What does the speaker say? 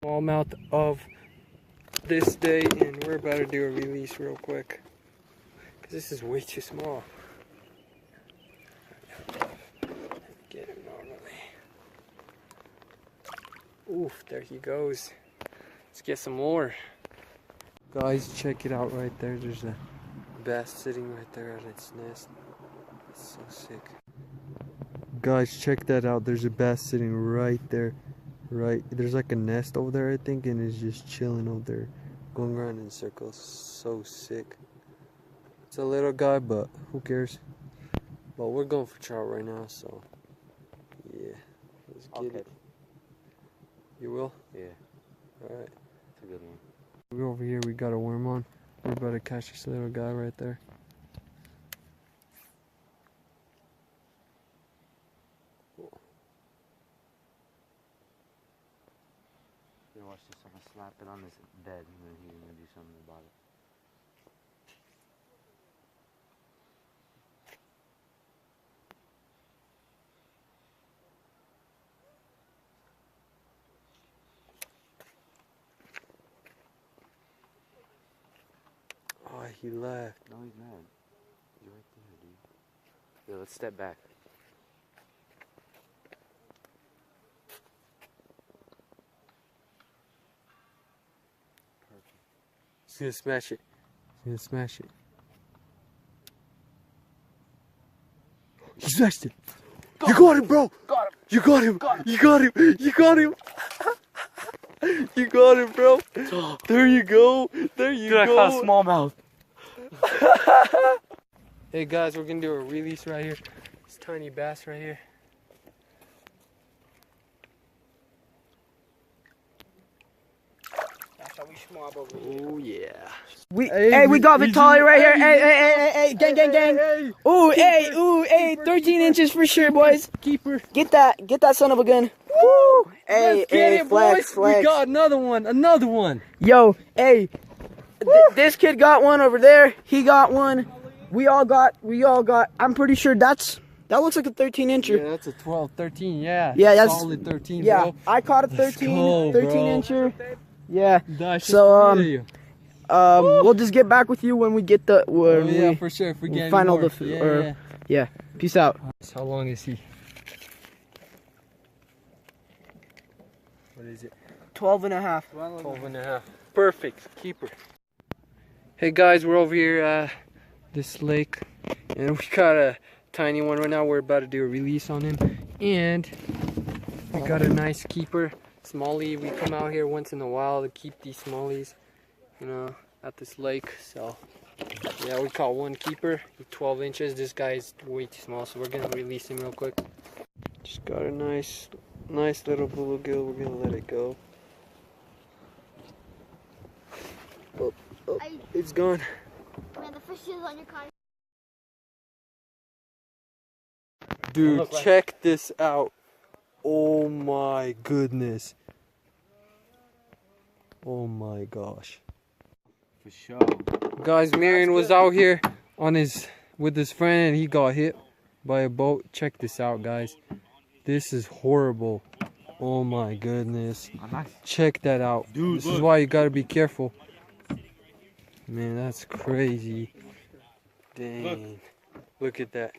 Smallmouth of this day, and we're about to do a release real quick because this is way too small. Get him normally. Oof, there he goes. Let's get some more. Guys, check it out right there. There's a bass sitting right there at its nest. It's so sick. Guys, check that out. There's a bass sitting right there. Right, there's like a nest over there, I think, and it's just chilling over there, going around in circles. So sick. It's a little guy, but who cares? But we're going for trout right now, so yeah, let's get it. You will? Yeah. All right. It's a good one. We're over here. We got a worm on. We're about to catch this little guy right there. Watch this, I'm gonna slap it on his bed and then he's gonna do something about it. Oh, he left. No, he's mad. He's right there, dude. Yeah, let's step back. He's gonna smash it. He's gonna smash it. He smashed it. You got him, bro. Got him. You got him. You got him. You got him. You got him, bro. There you go. There you go. I caught a smallmouth. Hey guys, we're gonna do a release right here. This tiny bass right here. Oh yeah. We got Vitaly right here. Hey, gang. Ooh, 13 inches for sure, boys. Keeper. Get that son of a gun. Woo! Let's get it, boys. We got another one. Yo, hey, this kid got one over there. He got one. We all got. I'm pretty sure that looks like a 13 incher. Yeah, that's a 12, 13. Yeah. Yeah, that's solid 13. Yeah, bro. I caught a 13 incher. Yeah. That's So we'll just get back with you when we get the for sure. If we get find all more. the yeah. Peace out. How long is he? What is it? 12 and a half. 12 and a half. Perfect. Keeper. Hey guys, we're over here at this lake, and we got a tiny one right now. We're about to do a release on him, and we got a nice keeper. Smallie. We come out here once in a while to keep these smallies, you know, at this lake. So yeah, we caught one keeper. He's 12 inches. This guy is way too small, so we're gonna release him real quick. Just got a nice little bluegill. We're gonna let it go. Oh, it's gone. Man, the fish is on your car. Dude, check this out. Oh my goodness. Oh my gosh. For sure. Guys, Marion was out here with his friend, and he got hit by a boat. Check this out, guys. This is horrible. Oh my goodness. Check that out. Dude, this is why you gotta be careful. Man, that's crazy. Dang. Look at that.